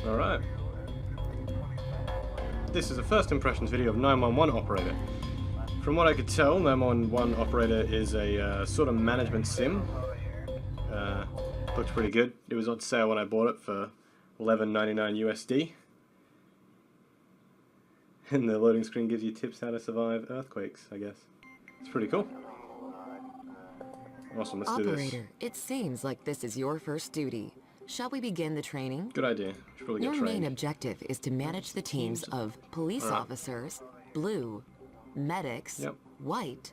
Alright. This is a first impressions video of 911 Operator. From what I could tell, 911 Operator is a sort of management sim. Looks pretty good. It was on sale when I bought it for $11.99 USD. And the loading screen gives you tips how to survive earthquakes, I guess. It's pretty cool. Awesome, let's do this. Operator, it seems like this is your first duty. Shall we begin the training? Good idea. Should probably get Your main trained. objective is to manage the teams of police officers, blue, medics, white,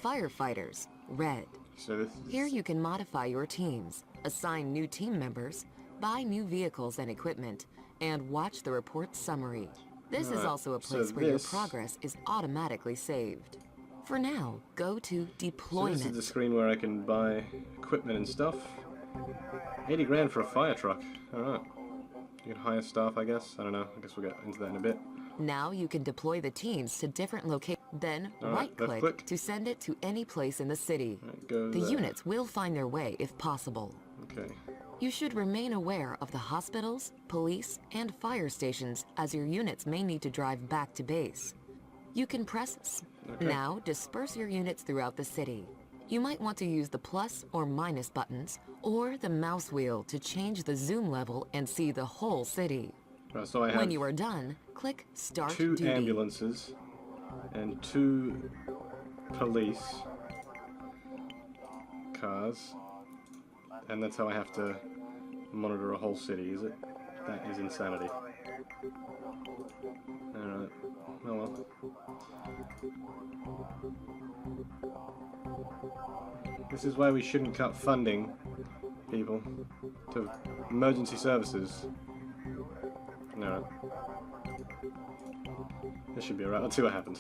firefighters, red. So this Here you can modify your teams, assign new team members, buy new vehicles and equipment, and watch the report summary. This is also a place where your progress is automatically saved. For now, go to deployment. So this is the screen where I can buy equipment and stuff. 80 grand for a fire truck. Alright. You can hire staff, I guess. I don't know. I guess we'll get into that in a bit. Now you can deploy the teams to different locations. Then right-click to send it to any place in the city. The units will find their way if possible. Okay. You should remain aware of the hospitals, police, and fire stations as your units may need to drive back to base. You can press Now disperse your units throughout the city. You might want to use the plus or minus buttons or the mouse wheel to change the zoom level and see the whole city. Right, so I have when you are done, click Start two Duty. ambulances and 2 police cars, and that's how I have to monitor a whole city, is it? That is insanity. Alright, oh well. This is why we shouldn't cut funding, people, to emergency services. Alright. This should be alright. Let's see what happens.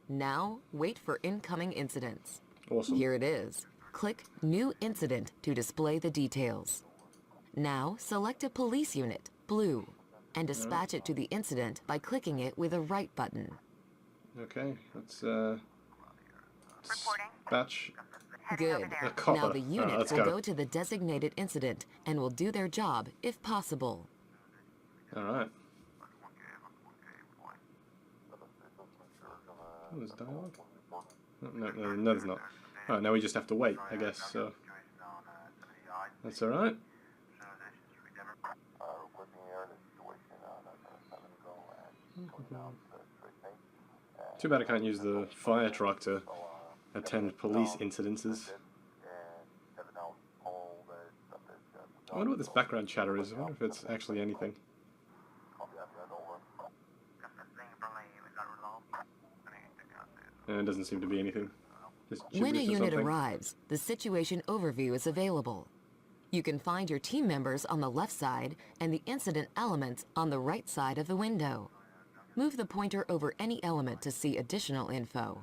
Now, wait for incoming incidents. Awesome. Here it is. Click New Incident to display the details. Now, select a police unit, blue, and dispatch it to the incident by clicking it with a right button. Okay, let's dispatch Good. a copper. Now the unit let's will go to the designated incident and will do their job if possible. Alright. Oh, there's dialogue? No, there's not. Alright, now we just have to wait, I guess, so... That's alright. Too bad I can't use the fire truck to attend police incidences. I wonder what this background chatter is. I wonder if it's actually anything. It doesn't seem to be anything. Just When a gibberish or unit something. arrives, the situation overview is available. You can find your team members on the left side and the incident elements on the right side of the window. Move the pointer over any element to see additional info.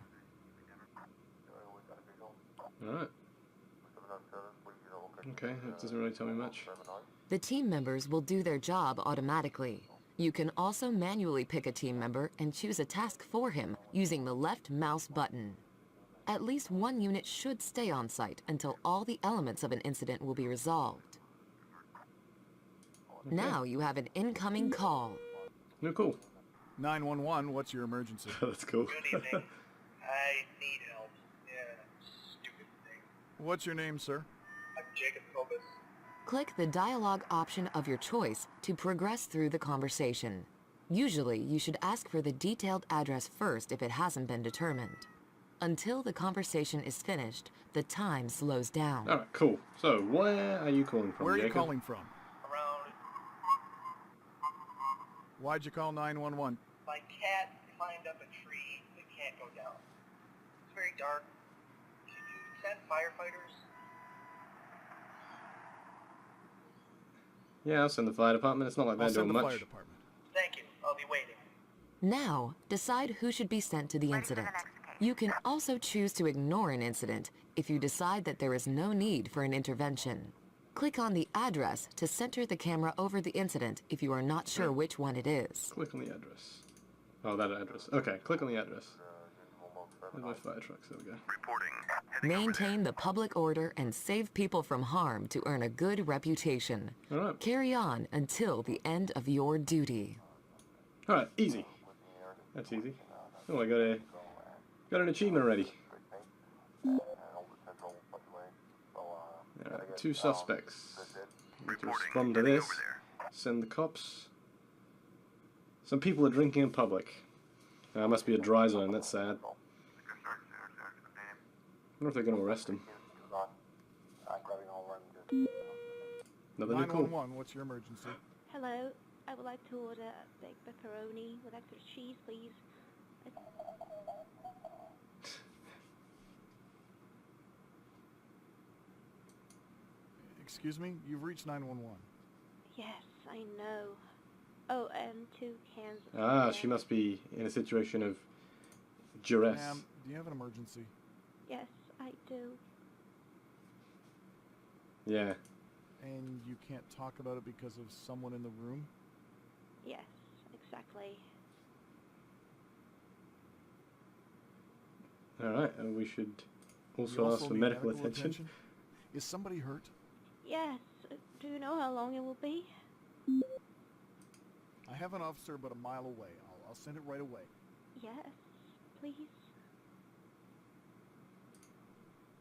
Alright. Okay, that doesn't really tell me much. The team members will do their job automatically. You can also manually pick a team member and choose a task for him using the left mouse button. At least one unit should stay on site until all the elements of an incident will be resolved. Okay. Now you have an incoming call. No, cool. 911, what's your emergency? That's cool. Good evening. I need help. Yeah, stupid thing. What's your name, sir? I'm Jacob Kobus. Click the dialogue option of your choice to progress through the conversation. Usually, you should ask for the detailed address first if it hasn't been determined. Until the conversation is finished, the time slows down. Alright, cool. So, where are you calling from, Where are you Jacob? calling from? Around Why'd you call 911? my cat climbed up a tree and can't go down. It's very dark. Can you send firefighters? Yeah, I'll send the fire department. It's not like I'll they're send doing the much. fire department. Thank you. I'll be waiting. Now, decide who should be sent to the incident. You can also choose to ignore an incident if you decide that there is no need for an intervention. Click on the address to center the camera over the incident if you are not sure which one it is. Click on the address. Oh, that address. Okay, click on the address. Where's my fire trucks? There we go. Maintain the public order and save people from harm to earn a good reputation. Alright. Carry on until the end of your duty. Alright, easy. That's easy. Oh, I got an achievement already. Alright, 2 suspects. Need to respond to this. Send the cops. Some people are drinking in public. Must be a dry zone, that's sad. I wonder if they're going to arrest him. Nothing too cool. 911, what's your emergency? Hello, I would like to order a baked pepperoni with extra cheese, please. Excuse me, you've reached 911. Yes, I know. Oh, and 2 cans of Ah, soda. she must be in a situation of duress. Ma'am, do you have an emergency? Yes, I do. Yeah. And you can't talk about it because of someone in the room? Yes, exactly. Alright, we should You also ask for need medical attention. Is somebody hurt? Yes, do you know how long it will be? I have an officer about a mile away. I'll send it right away. Yes, please.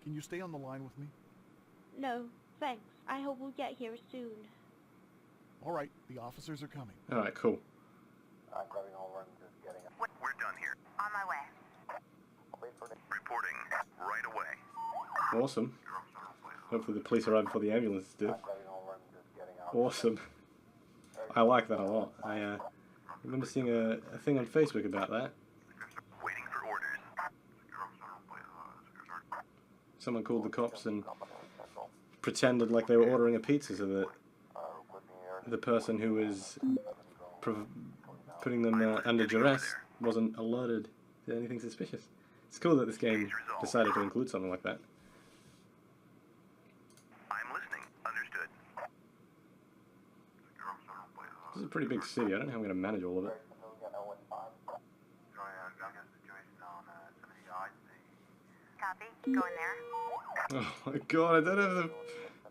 Can you stay on the line with me? No, thanks. I hope we'll get here soon. All right, the officers are coming. Alright, cool. We're done here. On my way. Reporting right away. Awesome. Hopefully the police arrive before the ambulances do. Awesome. I like that a lot. I remember seeing a thing on Facebook about that. Waiting for orders. Someone called the cops and pretended like they were ordering a pizza so that the person who was putting them under duress wasn't alerted to anything suspicious. It's cool that this game decided to include something like that. I'm listening. Understood. This is a pretty big city. I don't know how I'm going to manage all of it. Copy. Go in there. Oh my god, I don't have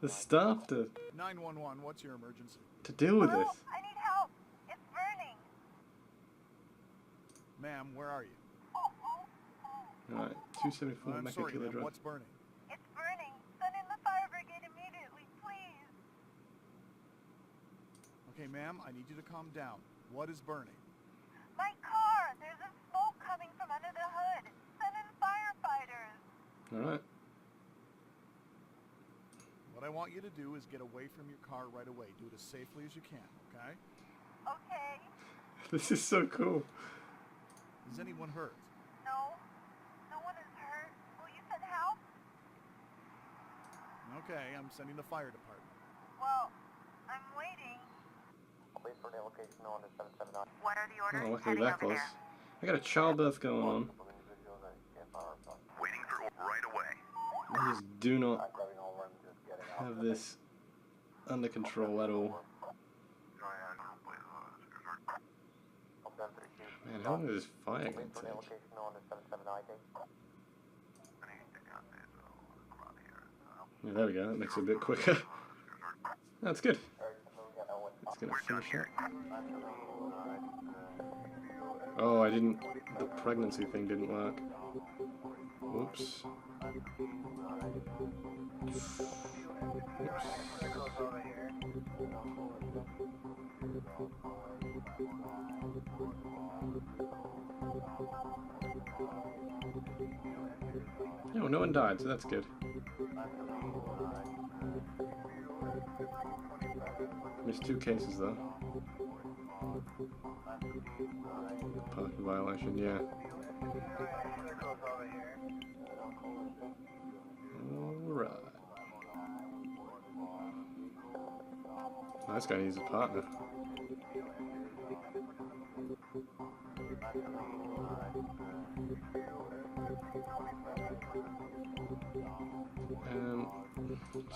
the staff to 911, what's your emergency? deal with this. I need help. It's burning. Ma'am, where are you? Alright, 274 I'm Mecca sorry, Killer ma'am, Drive. what's burning? It's burning. Send in the fire brigade immediately, please. Okay, ma'am, I need you to calm down. What is burning? My car. There's a smoke coming from under the hood. Send in firefighters. Alright. What I want you to do is get away from your car right away. Do it as safely as you can, okay? Okay. This is so cool. Is anyone hurt? No. No one is hurt. Will you send help? Okay, I'm sending the fire department. Well, I'm waiting. What are the orders? Oh, luckily that close. I got a childbirth going on. Waiting for right away. I just do not have this under control at all. Man, how long is this fire going to take? Yeah, there we go. That makes it a bit quicker. That's good. It's gonna finish up. Oh, I didn't. The pregnancy thing didn't work. Whoops. Oh, no one died, so that's good. Missed 2 cases though. Parking violation, yeah. Alright. This guy needs a partner.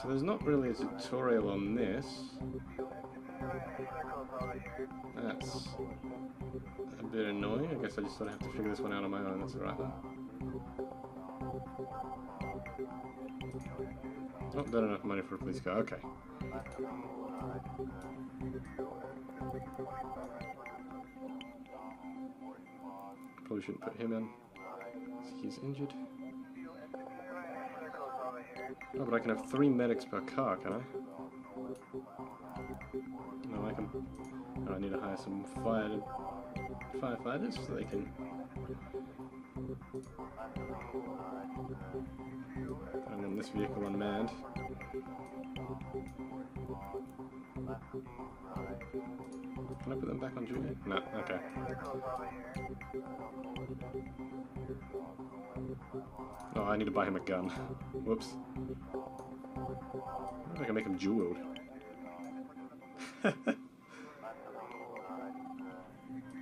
So there's not really a tutorial on this. That's a bit annoying. I guess I just sort of have to figure this one out on my own. That's alright though. Oh, not enough money for a police car. Okay. Probably shouldn't put him in. He's injured. Oh, but I can have 3 medics per car, can I? No, I can. Oh, I need to hire some firefighters so they can. I want this vehicle unmanned. Can I put them back on duty? No, okay. Oh, I need to buy him a gun. Whoops. I can make him dual-wield.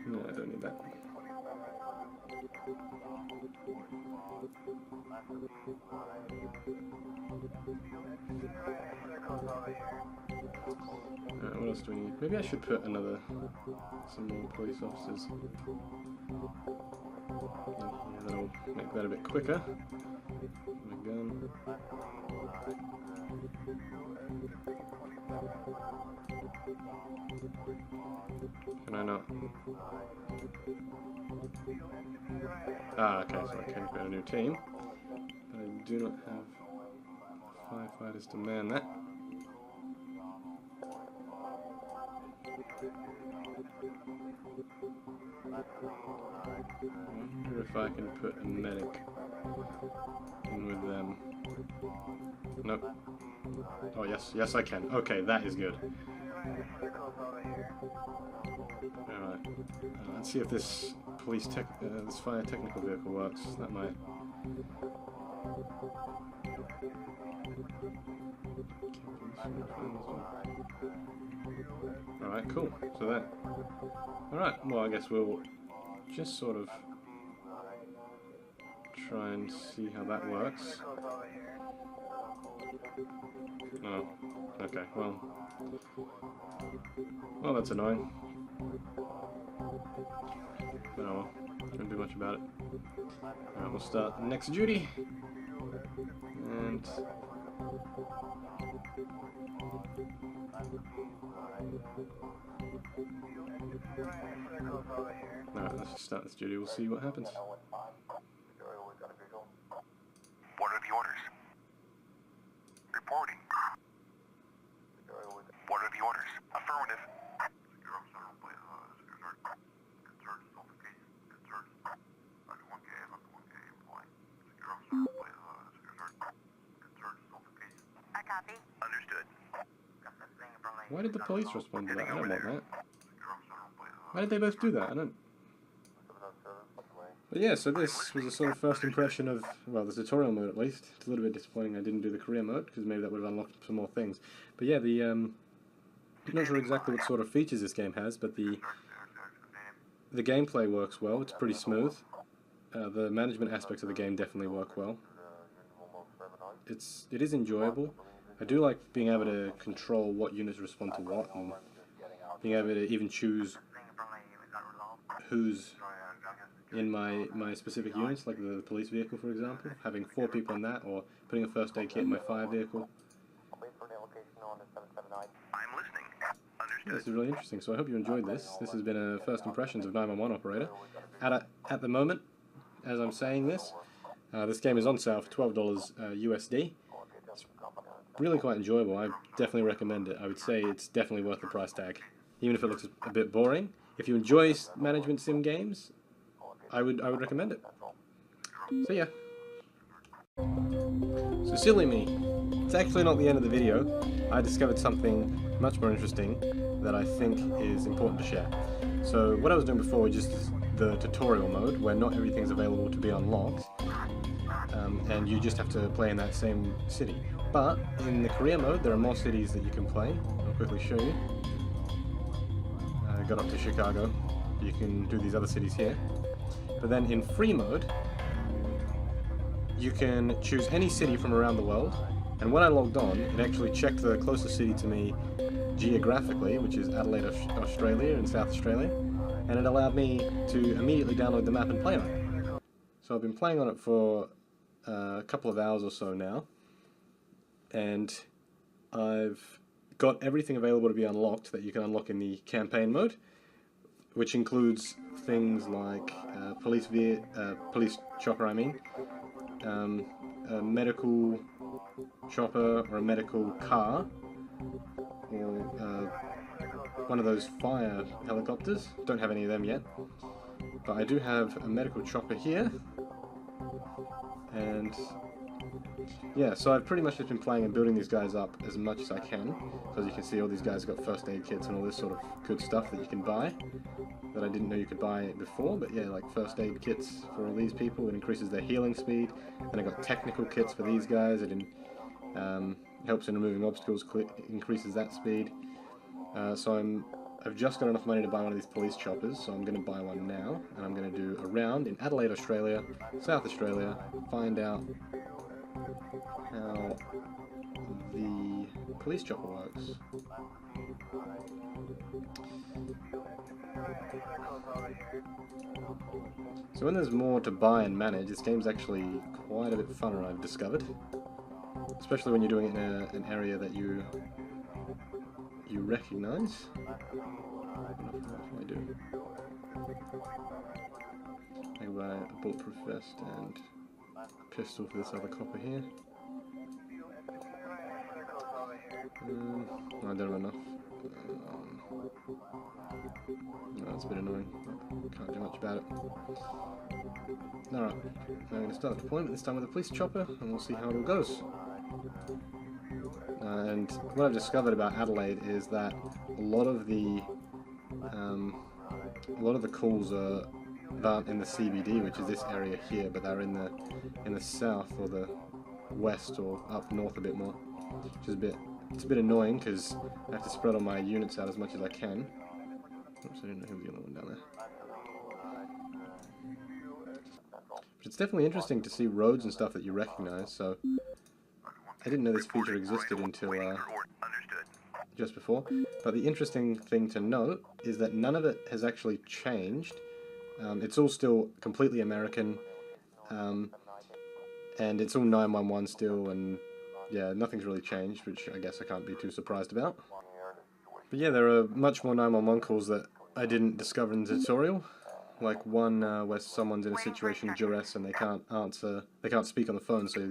No, I don't need that. What else do we need? Maybe I should put some more police officers in here. That'll make that a bit quicker. My gun. Can I not? Ah, okay, so I can create a new team. But I do not have firefighters to man that. I wonder if I can put a medic in with them. Nope. Oh, yes I can. Okay, that is good. Alright. Let's see if this this fire technical vehicle works. That might. Alright, cool. So that. Alright, well, I guess we'll just sort of try and see how that works. Oh, okay, well, that's annoying. Oh well, can't do much about it. Alright, we'll start the next duty. And alright, let's just start this duty, we'll see what happens. What are the orders? Reporting. What are the orders? Affirmative. I copy. Understood. Why did the police respond to that? I don't want that. Why did they both do that? I don't. But yeah, so this was a sort of first impression of, well, the tutorial mode at least. It's a little bit disappointing I didn't do the career mode, because maybe that would have unlocked some more things. But yeah, I'm not sure exactly what sort of features this game has, but the gameplay works well. It's pretty smooth. The management aspects of the game definitely work well. It is enjoyable. I do like being able to control what units respond to what, and being able to even choose who's in my specific units, like the police vehicle, for example. Having 4 people in that, or putting a first aid kit in my fire vehicle. I'm listening. Understood. This is really interesting, so I hope you enjoyed this. This has been a first impressions of 911 Operator. At the moment, as I'm saying this game is on sale for $12 USD. It's really quite enjoyable. I definitely recommend it. I would say it's definitely worth the price tag, even if it looks a bit boring. If you enjoy management sim games, I would recommend it. So yeah. So silly me. It's actually not the end of the video. I discovered something much more interesting that I think is important to share. So what I was doing before was just the tutorial mode, where not everything's available to be unlocked, and you just have to play in that same city. But in the career mode, there are more cities that you can play. I'll quickly show you. I got up to Chicago. You can do these other cities here. But then in free mode, you can choose any city from around the world, And when I logged on, it actually checked the closest city to me geographically, which is Adelaide, Australia, in South Australia, and it allowed me to immediately download the map and play on it. So I've been playing on it for a couple of hours or so now, and I've got everything available to be unlocked that you can unlock in the campaign mode, which includes things like police chopper, a medical chopper or a medical car, or one of those fire helicopters. Don't have any of them yet, but I do have a medical chopper here, and yeah, so I've pretty much just been playing and building these guys up as much as I can. So as you can see, all these guys got first aid kits and all this sort of good stuff that you can buy that I didn't know you could buy before, but yeah, like first aid kits for all these people. It increases their healing speed. And I got technical kits for these guys. It helps in removing obstacles, increases that speed. So I've just got enough money to buy one of these police choppers, so I'm going to buy one now, and I'm going to do a round in Adelaide, Australia, South Australia, find out how the police chopper works. So when there's more to buy and manage, this game's actually quite a bit funner, I've discovered. Especially when you're doing it in an area that you recognise. I do. I can buy a bulletproof vest and pistol for this other copper here. I don't have enough. No, that's a bit annoying. Can't do much about it. Alright, now I'm going to start the deployment, this time with a police chopper, and we'll see how it all goes. And what I've discovered about Adelaide is that a lot of the calls aren't in the CBD, which is this area here, but they're in the south or the west or up north a bit more, which is it's a bit annoying because I have to spread all my units out as much as I can. Oops, I didn't know who was the other one down there. But it's definitely interesting to see roads and stuff that you recognize. So I didn't know this feature existed until just before. But the interesting thing to note is that none of it has actually changed. It's all still completely American, and it's all 911 still, and yeah, nothing's really changed, which I guess I can't be too surprised about. But yeah, there are much more 911 calls that I didn't discover in the tutorial. Like one where someone's in a situation of duress and they can't speak on the phone, so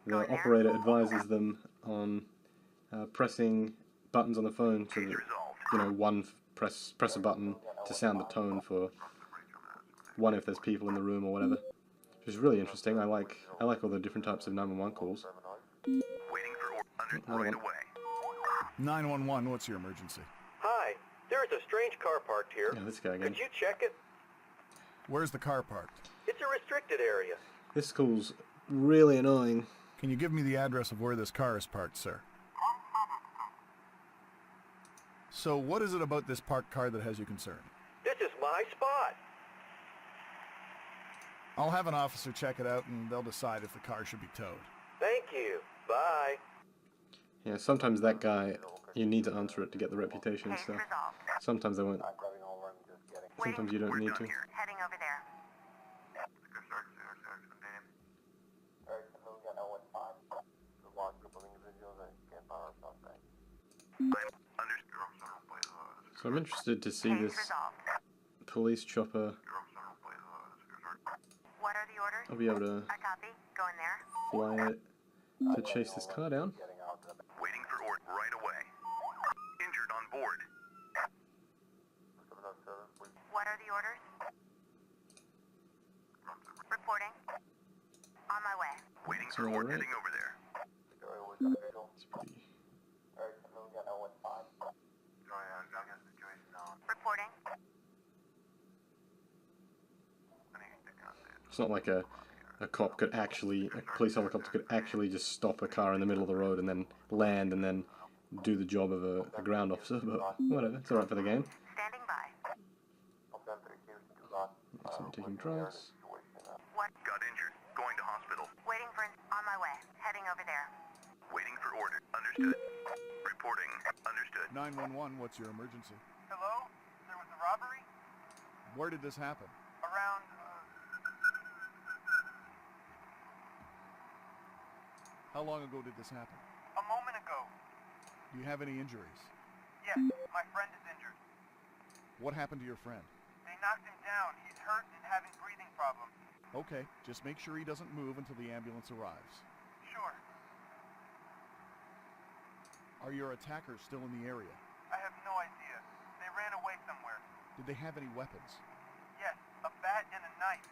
the operator advises them on pressing buttons on the phone so that, press a button to sound the tone for one if there's people in the room or whatever. Which is really interesting. I like all the different types of 911 calls. Waiting for right away. 911, what's your emergency? Hi, there is a strange car parked here. Yeah, this guy again. Could you check it? Where's the car parked? It's a restricted area. This call's really annoying. Can you give me the address of where this car is parked, sir? So what is it about this parked car that has you concerned? This is my spot. I'll have an officer check it out and they'll decide if the car should be towed. Thank you. Bye. Yeah, sometimes that guy, you need to answer it to get the reputation and stuff. Sometimes they won't. Sometimes you don't need to. Heading over there. So I'm interested to see this police chopper. What are the orders? I'll be able to I copy. Go in there. fly it to chase this car down. Waiting for order right away. Injured on board. What are the orders? Reporting. On my way. Waiting for So, order. alright. Heading over there. It's pretty... Reporting. It's not like a police helicopter could actually just stop a car in the middle of the road and then land and then do the job of a ground officer, but whatever, it's alright for the game. Standing by. Someone taking drugs. What? Got injured. Going to hospital. Waiting for on my way. Heading over there. Waiting Understood. Reporting. Understood. 911, what's your emergency? Hello? There was a robbery? Where did this happen? Around, How long ago did this happen? a moment ago. Do you have any injuries? Yes, my friend is injured. What happened to your friend? They knocked him down. He's hurt and having breathing problems. Okay, just make sure he doesn't move until the ambulance arrives. Sure. Are your attackers still in the area? I have no idea. They ran away somewhere. Did they have any weapons? Yes, a bat and a knife.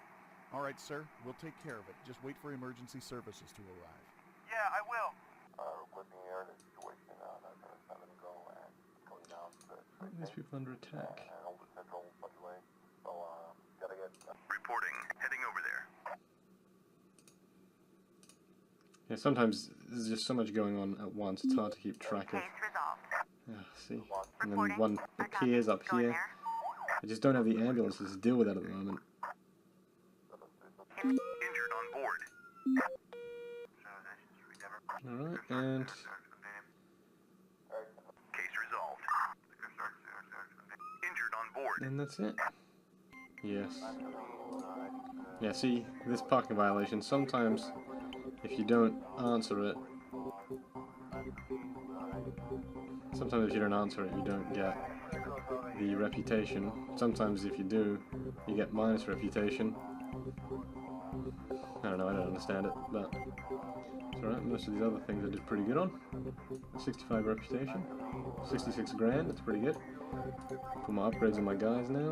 All right, sir, we'll take care of it. Just wait for emergency services to arrive. Yeah, I will. These people under attack. Reporting. Heading over there. Yeah, sometimes there's just so much going on at once, it's hard to keep track of. Case resolved. See? And then one appears up here. I just don't have the ambulances to deal with that at the moment. Injured on board. Alright, and Case resolved. Injured on board. and that's it. Yes. Yeah, see, this parking violation, sometimes if you don't answer it, you don't get the reputation. Sometimes if you do, you get minus reputation. I don't know, I don't understand it, but it's alright. Most of these other things I did pretty good on. 65 reputation, 66 grand, that's pretty good. Put my upgrades on my guys now.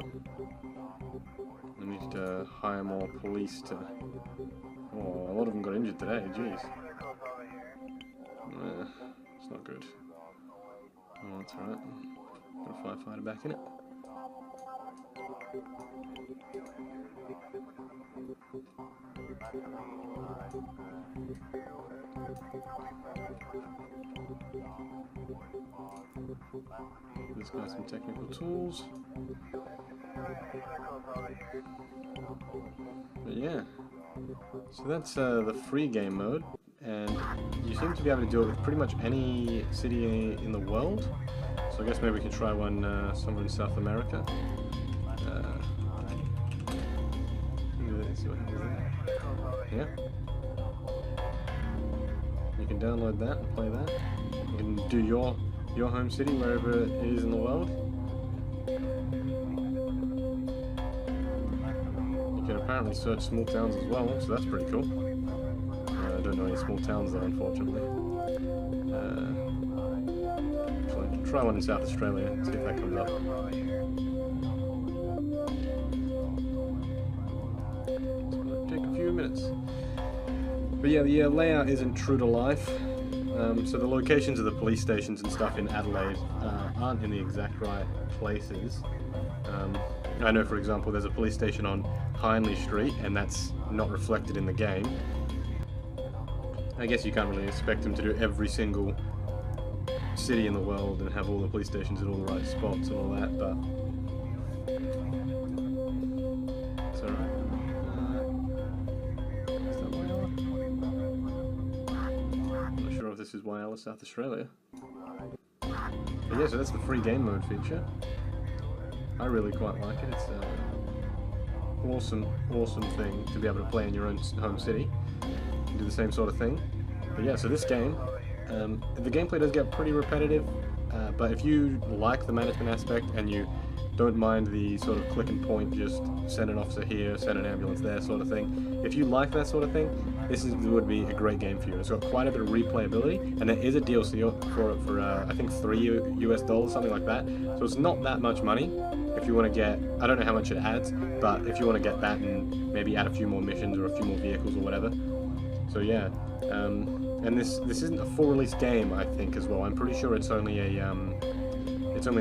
I need to hire more police to... Oh, a lot of them got injured today, jeez. It's not good. Oh, that's alright. Got a firefighter back in it. This guy's some technical tools. But yeah. So that's the free game mode, and you seem to be able to do it with pretty much any city in the world. So I guess maybe we can try one somewhere in South America. Let's see what happens there. Yeah. You can download that and play that. You can do your home city wherever it is in the world. You can apparently search small towns as well, so that's pretty cool. I don't know any small towns though, unfortunately. Try one in South Australia, see if that comes up. Take a few minutes. But yeah, the layout isn't true to life. So the locations of the police stations and stuff in Adelaide aren't in the exact right places. I know, for example, there's a police station on Hindley Street, and that's not reflected in the game. I guess you can't really expect them to do every single city in the world and have all the police stations in all the right spots and all that, but it's alright. Is that Whyalla? I'm not sure if this is Whyalla, South Australia. But yeah, so that's the free game mode feature. I really quite like it. It's an awesome thing to be able to play in your own home city and do the same sort of thing. But yeah, so this game, the gameplay does get pretty repetitive, but if you like the management aspect and you don't mind the sort of click and point, just send an officer here, send an ambulance there sort of thing, if you like that sort of thing, this would be a great game for you. It's got quite a bit of replayability, and there is a DLC for it for I think $3 US, something like that. So it's not that much money. If you want to get, I don't know how much it adds, but if you want to get that and maybe add a few more missions or a few more vehicles or whatever. So yeah, and this isn't a full release game, I think, as well. I'm pretty sure it's only a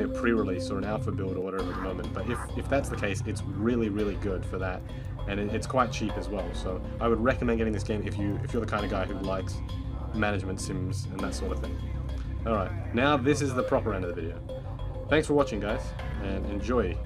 pre-release or an alpha build or whatever at the moment. But if that's the case, it's really good for that, and it's quite cheap as well. So I would recommend getting this game if you're the kind of guy who likes management sims and that sort of thing. All right, now this is the proper end of the video. Thanks for watching, guys, and enjoy